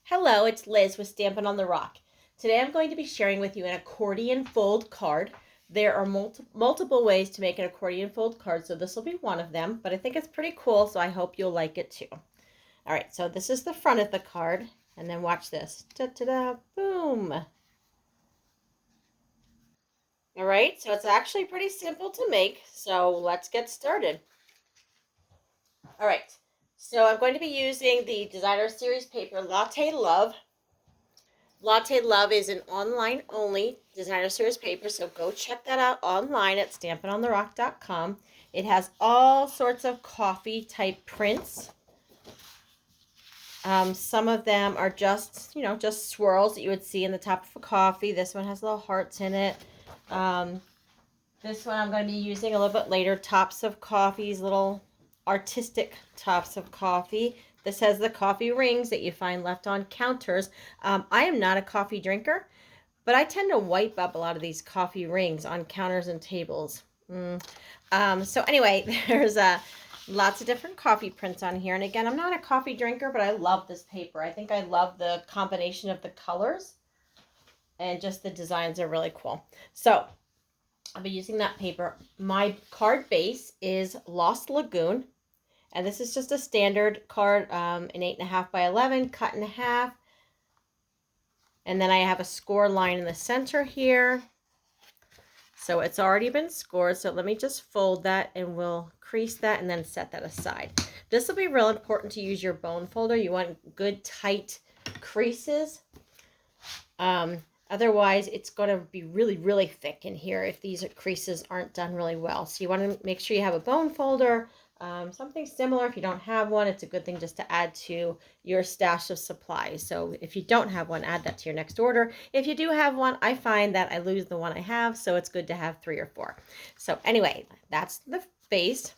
Hello, it's Liz with Stampin' on the Rock. Today I'm going to be sharing with you an accordion fold card. There are multiple ways to make an accordion fold card, so this will be one of them, but I think it's pretty cool, so I hope you'll like it too. All right, so this is the front of the card, and then watch this. Ta-da-da, boom. All right, so it's actually pretty simple to make, so let's get started. All right, so I'm going to be using the Designer Series paper Latte Love. Latte Love is an online only Designer Series paper, so go check that out online at stampinontherock.com. It has all sorts of coffee type prints. Some of them are just, just swirls that you would see in the top of a coffee. This one has little hearts in it. This one I'm going to be using a little bit later. Tops of coffees, little artistic tops of coffee. This has the coffee rings that you find left on counters. I am not a coffee drinker, but I tend to wipe up a lot of these coffee rings on counters and tables. So anyway, there's lots of different coffee prints on here. And again, I'm not a coffee drinker, but I love this paper. I think I love the combination of the colors and just the designs are really cool. So I'll be using that paper. My card base is Lost Lagoon. And this is just a standard card, an 8.5 by 11, cut in half. And then I have a score line in the center here. So it's already been scored. So let me just fold that and we'll crease that and then set that aside. This will be real important to use your bone folder. You want good tight creases. Otherwise, it's going to be really, really thick in here if these creases aren't done really well. So you want to make sure you have a bone folder. Something similar. If you don't have one, it's a good thing just to add to your stash of supplies. So if you don't have one, add that to your next order. If you do have one, I find that I lose the one I have, so it's good to have 3 or 4. So anyway, that's the base.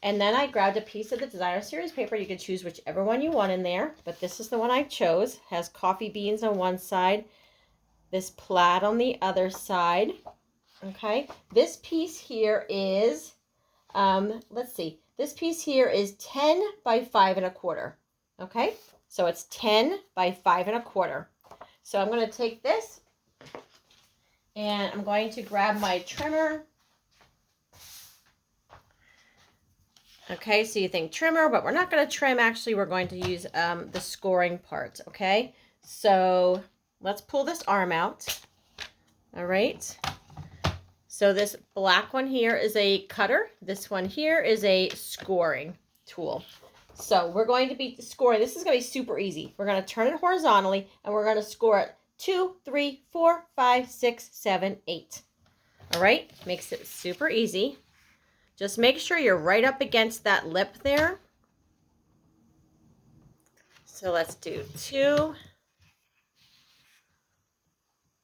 And then I grabbed a piece of the Designer Series paper. You can choose whichever one you want in there, but this is the one I chose. It has coffee beans on one side, this plaid on the other side. Okay, this piece here is let's see, this piece here is 10 by 5 1/4. Okay, so it's 10 by 5 1/4. So I'm going to take this and I'm going to grab my trimmer. Okay, so you think trimmer, but we're not going to trim. Actually, we're going to use the scoring part. Okay, so let's pull this arm out. All right. So this black one here is a cutter. This one here is a scoring tool. So we're going to be scoring. This is going to be super easy. We're going to turn it horizontally and we're going to score it 2, 3, 4, 5, 6, 7, 8. All right, makes it super easy. Just make sure you're right up against that lip there. So let's do 2.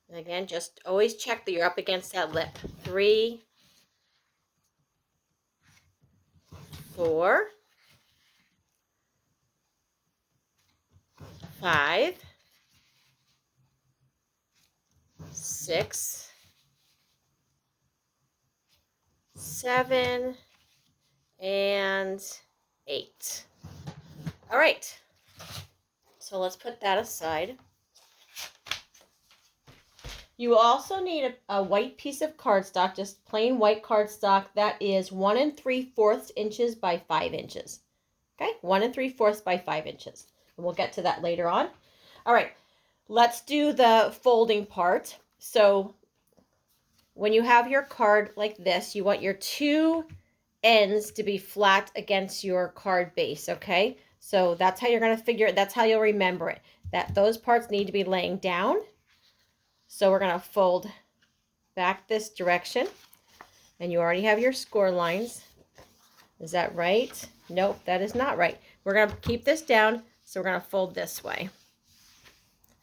And again, just always check that you're up against that lip. 3, 4, 5, 6, 7, and 8. All right. So let's put that aside. You also need a white piece of cardstock, just plain white cardstock. That is 1 3/4 inches by 5 inches. Okay, 1 3/4 by 5 inches. And we'll get to that later on. All right, let's do the folding part. So when you have your card like this, you want your 2 ends to be flat against your card base, okay? So that's how you're going to figure it. That's how you'll remember it, that those parts need to be laying down. So we're going to fold back this direction. And you already have your score lines. Is that right? Nope, that is not right. We're going to keep this down, so we're going to fold this way.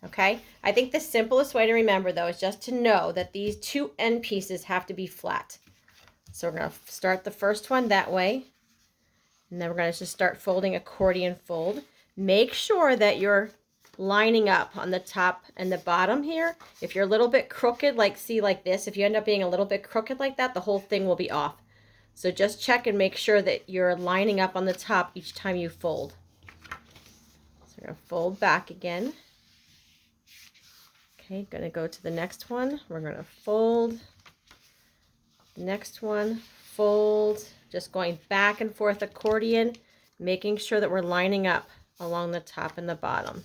Okay? I think the simplest way to remember, though, is just to know that these 2 end pieces have to be flat. So we're going to start the first one that way. And then we're going to just start folding accordion fold. Make sure that you're lining up on the top and the bottom here. If you're a little bit crooked, like this, if you end up being a little bit crooked like that, the whole thing will be off. So just check and make sure that you're lining up on the top each time you fold. So We're going to fold back again. Okay, going to go to the next one. We're going to fold. Next one, fold. Just going back and forth accordion, making sure that we're lining up along the top and the bottom.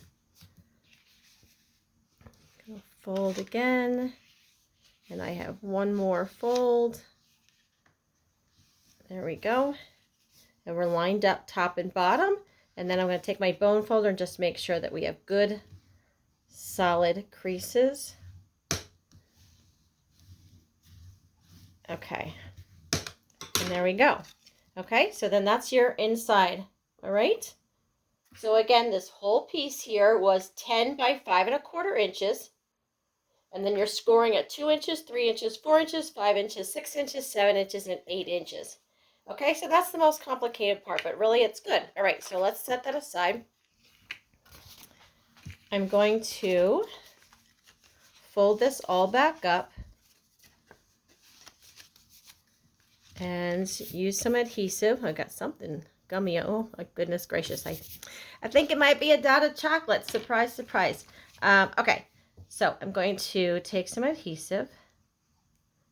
Fold again, and I have one more fold. There we go. And we're lined up top and bottom. And then I'm going to take my bone folder and just make sure that we have good solid creases. Okay. And there we go. Okay, so then that's your inside. All right. So again, this whole piece here was 10 by 5¼ inches. And then you're scoring at 2 inches, 3 inches, 4 inches, 5 inches, 6 inches, 7 inches, and 8 inches. Okay, so that's the most complicated part, but really it's good. All right, so let's set that aside. I'm going to fold this all back up and use some adhesive. I got something gummy. Oh, my goodness gracious. I think it might be a dot of chocolate. Surprise, surprise. Okay. So I'm going to take some adhesive,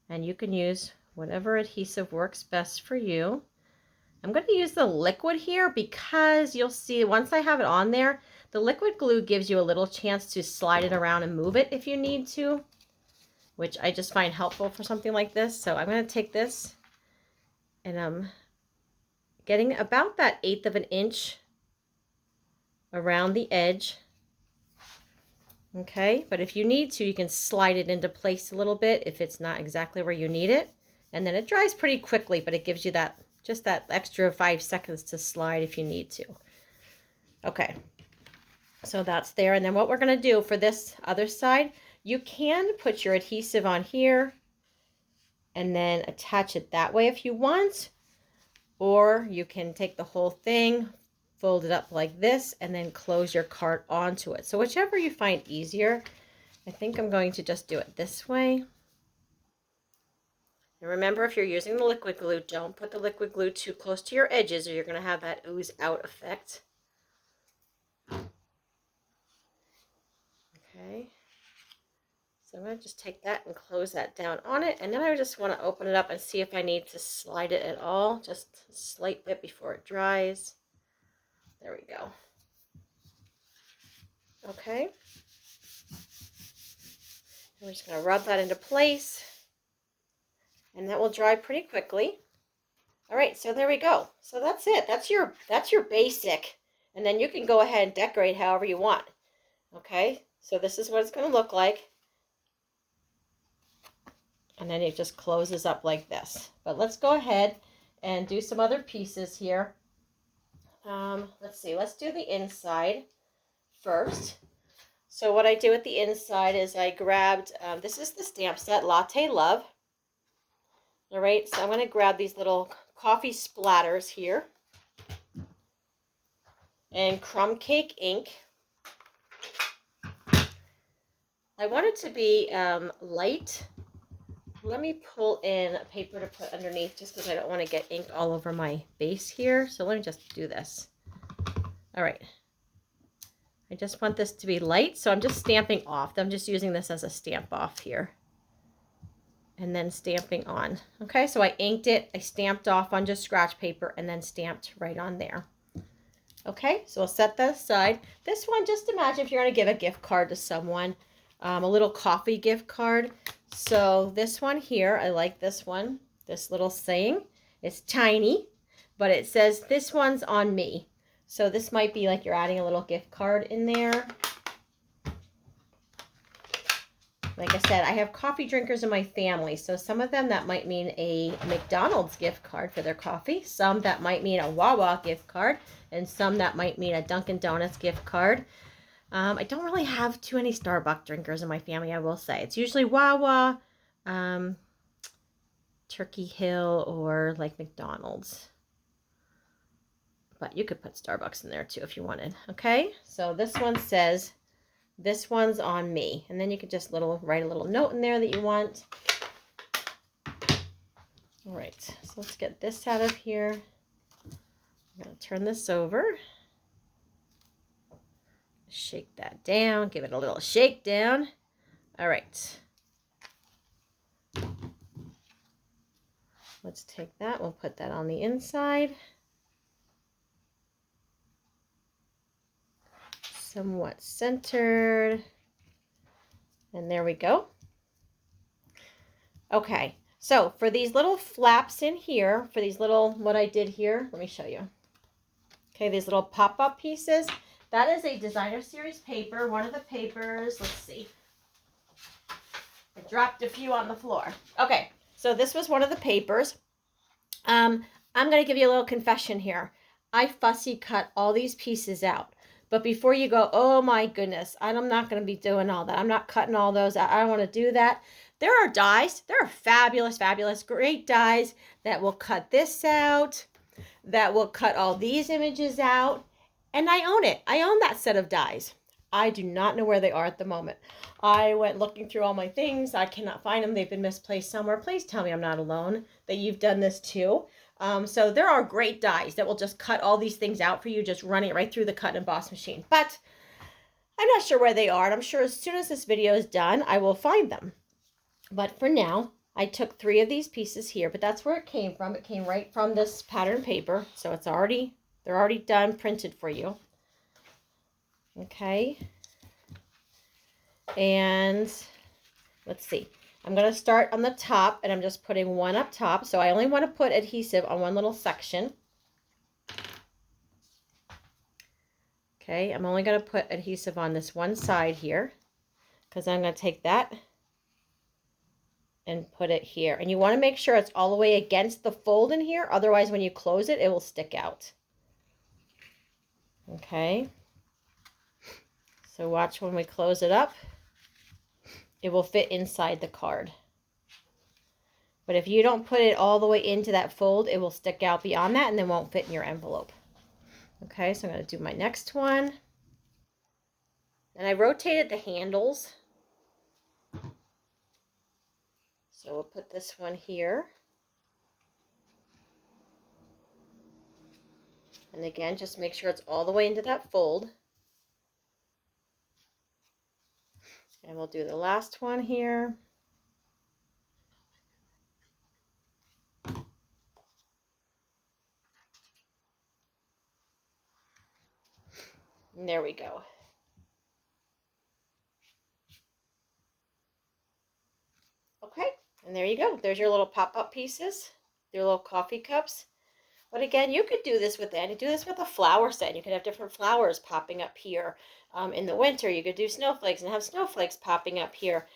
and you can use whatever adhesive works best for you. I'm going to use the liquid here because you'll see once I have it on there, the liquid glue gives you a little chance to slide it around and move it if you need to, which I just find helpful for something like this. So I'm going to take this, and I'm getting about that 1/8 of an inch around the edge. Okay, but if you need to, you can slide it into place a little bit if it's not exactly where you need it. And then it dries pretty quickly, but it gives you that just that extra 5 seconds to slide if you need to. Okay, so that's there. And then what we're going to do for this other side, you can put your adhesive on here and then attach it that way if you want. Or you can take the whole thing, fold it up like this, and then close your card onto it. So whichever you find easier. I think I'm going to just do it this way. And remember, if you're using the liquid glue, don't put the liquid glue too close to your edges or you're going to have that ooze out effect. Okay. So I'm going to just take that and close that down on it. And then I just want to open it up and see if I need to slide it at all. Just a slight bit before it dries. There we go. Okay. And we're just going to rub that into place. And that will dry pretty quickly. All right, so there we go. So that's it. That's your basic. And then you can go ahead and decorate however you want. Okay, so this is what it's going to look like. And then it just closes up like this. But let's go ahead and do some other pieces here. Let's see. Let's do the inside first. So what I do with the inside is I grabbed, this is the stamp set, Latte Love. All right, so I'm going to grab these little coffee splatters here and crumb cake ink. I want it to be light. Let me pull in a paper to put underneath just because I don't want to get ink all over my base here. So let me just do this. All right. I just want this to be light, so I'm just stamping off. I'm just using this as a stamp off here. And then stamping on. Okay, so I inked it, I stamped off on just scratch paper, and then stamped right on there. Okay, so I'll set that aside. This one, just imagine if you're going to give a gift card to someone, a little coffee gift card. So this one here, I like this one, this little saying. It's tiny, but it says, "This one's on me." So this might be like you're adding a little gift card in there. Like I said, I have coffee drinkers in my family, so some of them that might mean a McDonald's gift card for their coffee, some that might mean a Wawa gift card, and some that might mean a Dunkin' Donuts gift card. I don't really have too many Starbucks drinkers in my family, I will say. It's usually Wawa, Turkey Hill, or like McDonald's. But you could put Starbucks in there too if you wanted. Okay, so this one says, "This one's on me." And then you could just write a little note in there that you want. All right, so let's get this out of here. I'm going to turn this over. Shake that down, give it a little shake down. All right. Let's take that, we'll put that on the inside. Somewhat centered. And there we go. Okay, so for these little flaps in here, for these little, what I did here, let me show you. Okay, these little pop-up pieces, that is a designer series paper, one of the papers, let's see. I dropped a few on the floor. Okay, so this was one of the papers. I'm going to give you a little confession here. I fussy cut all these pieces out. But before you go, oh my goodness, I'm not going to be doing all that. I'm not cutting all those. I don't want to do that. There are dies. There are fabulous, fabulous, great dies that will cut this out, that will cut all these images out. And I own it. I own that set of dies. I do not know where they are at the moment. I went looking through all my things. I cannot find them. They've been misplaced somewhere. Please tell me I'm not alone, that you've done this too. So there are great dies that will just cut all these things out for you, just running it right through the cut and emboss machine. But I'm not sure where they are, and I'm sure as soon as this video is done, I will find them. But for now, I took 3 of these pieces here, but that's where it came from. It came right from this pattern paper, so they're already done, printed for you. Okay. And let's see. I'm going to start on the top, and I'm just putting one up top. So I only want to put adhesive on one little section. Okay, I'm only going to put adhesive on this one side here, because I'm going to take that and put it here. And you want to make sure it's all the way against the fold in here. Otherwise, when you close it, it will stick out. Okay. So watch when we close it up. It will fit inside the card. But if you don't put it all the way into that fold, it will stick out beyond that and then won't fit in your envelope. Okay, so I'm going to do my next one. And I rotated the handles. So we'll put this one here. And again, just make sure it's all the way into that fold. And we'll do the last one here. And there we go. Okay, and there you go. There's your little pop-up pieces, your little coffee cups. But again, you could do this with a flower set. You could have different flowers popping up here. In the winter, you could do snowflakes and have snowflakes popping up here.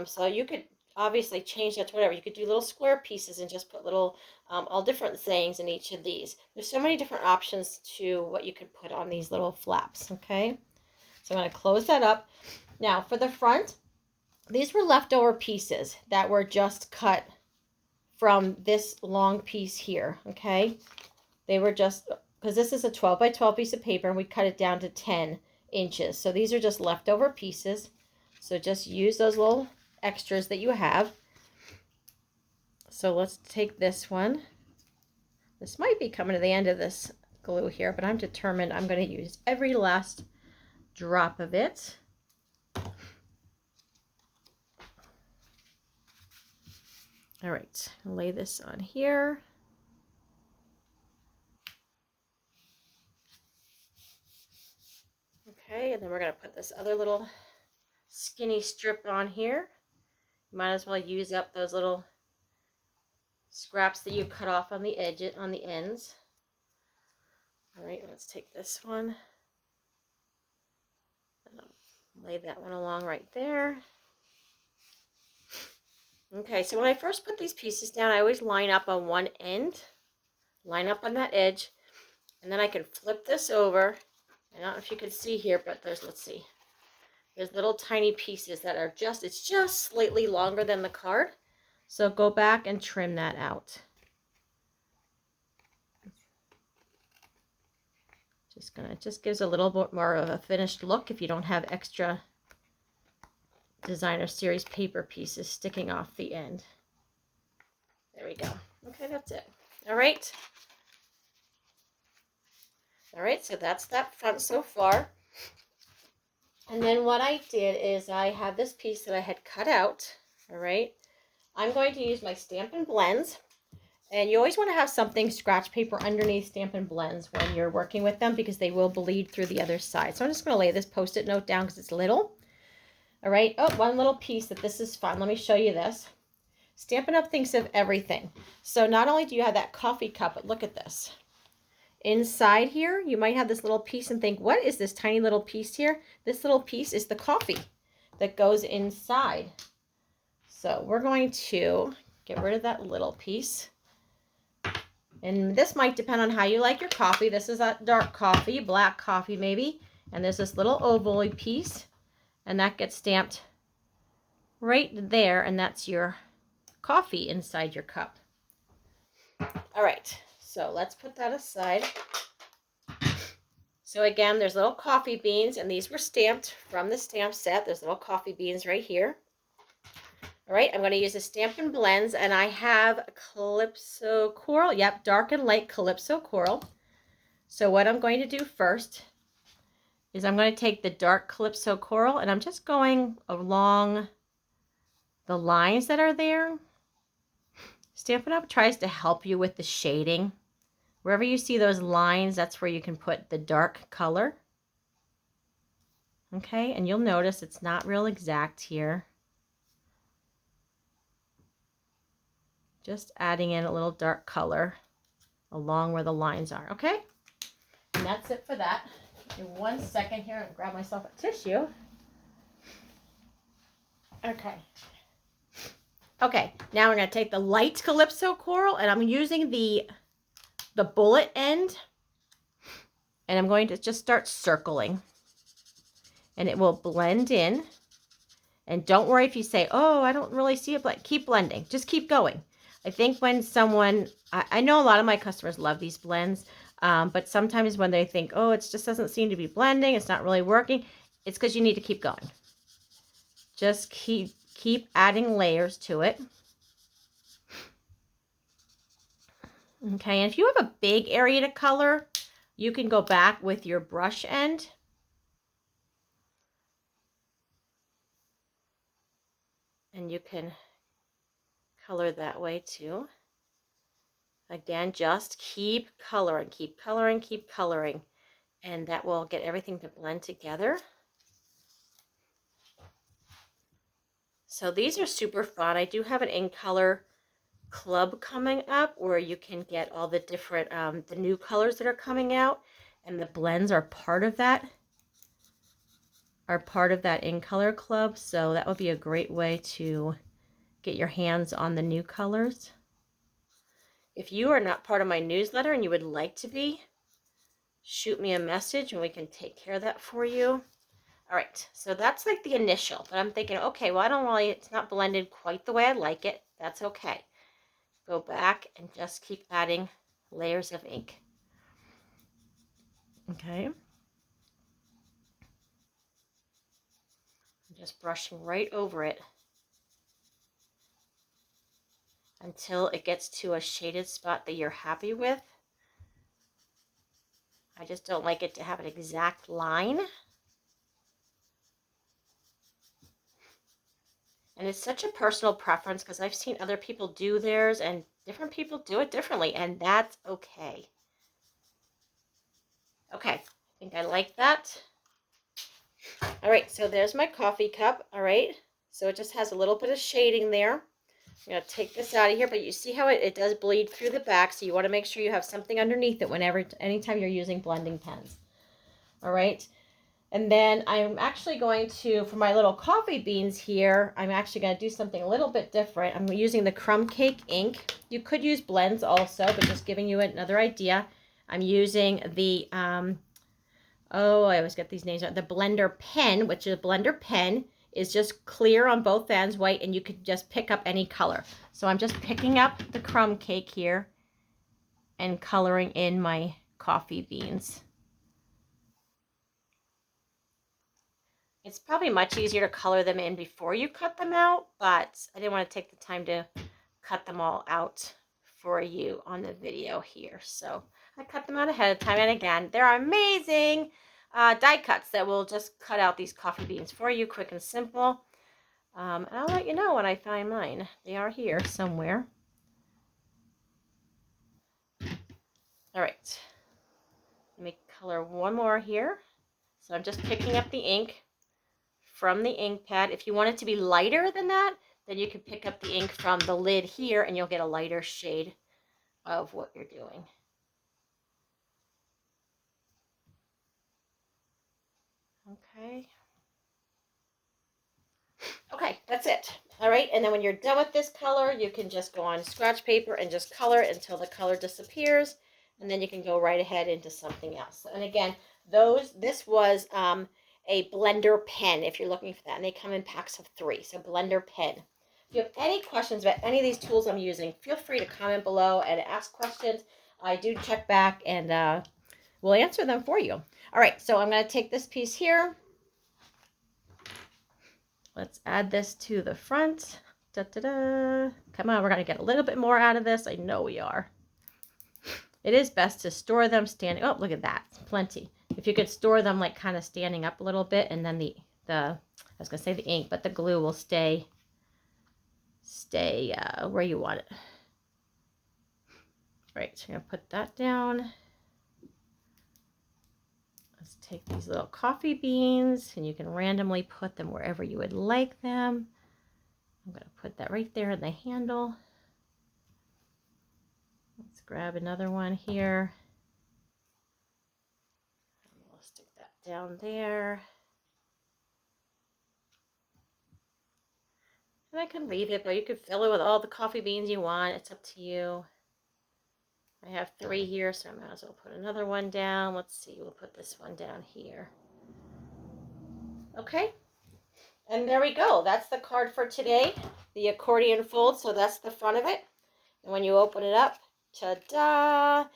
So you could obviously change that to whatever. You could do little square pieces and just put little, all different sayings in each of these. There's so many different options to what you could put on these little flaps, okay? So I'm going to close that up. Now, for the front, these were leftover pieces that were just cut from this long piece here, okay? They were just, because this is a 12 by 12 piece of paper, and we cut it down to 10 inches. So these are just leftover pieces. So just use those little extras that you have. So let's take this one. This might be coming to the end of this glue here, but I'm determined I'm going to use every last drop of it. All right, lay this on here. Okay, and then we're going to put this other little skinny strip on here. You might as well use up those little scraps that you cut off on the edges, on the ends. All right, let's take this one. And I'll lay that one along right there. Okay, so when I first put these pieces down, I always line up on one end, line up on that edge, and then I can flip this over. I don't know if you can see here, but there's, let's see, there's little tiny pieces that are just, it's just slightly longer than the card. So go back and trim that out. Just gives a little bit more of a finished look if you don't have extra designer series paper pieces sticking off the end. There we go. Okay, that's it. All right. All right, so that's that front so far. And then what I did is I have this piece that I had cut out, all right? I'm going to use my Stampin' Blends. And you always want to have something, scratch paper underneath Stampin' Blends when you're working with them because they will bleed through the other side. So I'm just going to lay this Post-it note down because it's little. All right. Oh, one little piece that this is fun. Let me show you this. Stampin' Up! Thinks of everything. So not only do you have that coffee cup, but look at this. Inside here, you might have this little piece and think, what is this tiny little piece here? This little piece is the coffee that goes inside. So we're going to get rid of that little piece. And this might depend on how you like your coffee. This is a dark coffee, black coffee maybe. And there's this little oval piece. And that gets stamped right there. And that's your coffee inside your cup. All right, so let's put that aside. So again, there's little coffee beans. And these were stamped from the stamp set. There's little coffee beans right here. All right, I'm going to use the Stampin' Blends, and I have Calypso Coral. Yep, dark and light Calypso Coral. So what I'm going to do first is I'm going to take the dark Calypso Coral, and I'm just going along the lines that are there. Stampin' Up! Tries to help you with the shading. Wherever you see those lines, that's where you can put the dark color. Okay, and you'll notice it's not real exact here. Just adding in a little dark color along where the lines are, okay? And that's it for that. In 1 second here, I'll grab myself a tissue. Okay. Okay, now we're going to take the light Calypso Coral, and I'm using the bullet end, and I'm going to just start circling. And it will blend in. And don't worry if you say, oh, I don't really see it, but keep blending. Just keep going. I think when someone, I know a lot of my customers love these blends, but sometimes when they think, oh, it just doesn't seem to be blending, it's not really working, it's because you need to keep going. Just keep adding layers to it. Okay, and if you have a big area to color, you can go back with your brush end. And you can color that way too. Again, just keep coloring, keep coloring, keep coloring, and that will get everything to blend together. So these are super fun. I do have an in color club coming up where you can get all the different, the new colors that are coming out, and the blends are part of that. In color club. So that would be a great way to get your hands on the new colors. If you are not part of my newsletter and you would like to be, shoot me a message and we can take care of that for you. All right, so that's like the initial, but I'm thinking, okay, well, it's not blended quite the way I like it. That's okay. Go back and just keep adding layers of ink. Okay. I'm just brushing right over it until it gets to a shaded spot that you're happy with. I just don't like it to have an exact line. And it's such a personal preference because I've seen other people do theirs and different people do it differently, and that's okay. Okay, I think I like that. All right, so there's my coffee cup, all right? So it just has a little bit of shading there. I'm going to take this out of here, but you see how it does bleed through the back, so you want to make sure you have something underneath it anytime you're using blending pens. All right, and then I'm actually going to, for my little coffee beans here, I'm actually going to do something a little bit different. I'm using the Crumb Cake ink. You could use blends also, but just giving you another idea. I'm using the, I always get these names out. The Blender Pen, which is a Blender Pen, is just clear on both ends, white, and you could just pick up any color. So I'm just picking up the Crumb Cake here and coloring in my coffee beans. It's probably much easier to color them in before you cut them out, but I didn't want to take the time to cut them all out for you on the video here. So I cut them out ahead of time, and again, they're amazing. die cuts that will just cut out these coffee beans for you, quick and simple. And I'll let you know when I find mine. They are here somewhere. All right. Let me color one more here. So I'm just picking up the ink from the ink pad. If you want it to be lighter than that, then you can pick up the ink from the lid here and you'll get a lighter shade of what you're doing. Okay. Okay, that's it. All right, and then when you're done with this color, you can just go on scratch paper and just color it until the color disappears, and then you can go right ahead into something else. And again, this was a blender pen if you're looking for that, and they come in packs of 3, so blender pen. If you have any questions about any of these tools I'm using, feel free to comment below and ask questions. I do check back and we'll answer them for you. All right, so I'm going to take this piece here. Let's add this to the front. Da-da-da. Come on, we're going to get a little bit more out of this. I know we are. It is best to store them standing. Oh, look at that. Plenty. If you could store them like kind of standing up a little bit, and then I was going to say the ink, but the glue will stay where you want it. Right, so I'm going to put that down. Let's take these little coffee beans, and you can randomly put them wherever you would like them. I'm going to put that right there in the handle. Let's grab another one here. We'll stick that down there. And I can leave it, but you can fill it with all the coffee beans you want. It's up to you. I have 3 here, so I might as well put another one down. Let's see, we'll put this one down here. Okay, and there we go. That's the card for today, the accordion fold. So that's the front of it. And when you open it up, ta-da!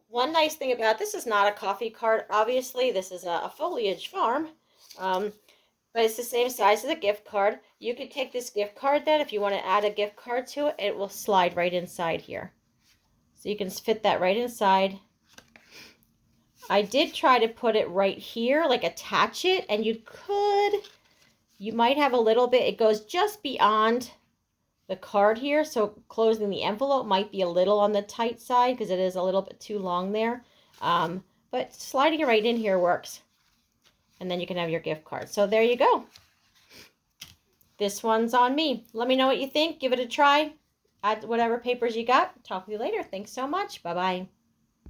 One nice thing about this is not a coffee card. Obviously, this is a foliage farm, but it's the same size as a gift card. You could take this gift card then, if you want to add a gift card to it, it will slide right inside here. So you can fit that right inside. I did try to put it right here, like attach it, and you might have a little bit, it goes just beyond the card here, so closing the envelope might be a little on the tight side because it is a little bit too long there. But sliding it right in here works. And then you can have your gift card. So there you go. This one's on me. Let me know what you think. Give it a try. Add whatever papers you got. Talk to you later. Thanks so much. Bye-bye.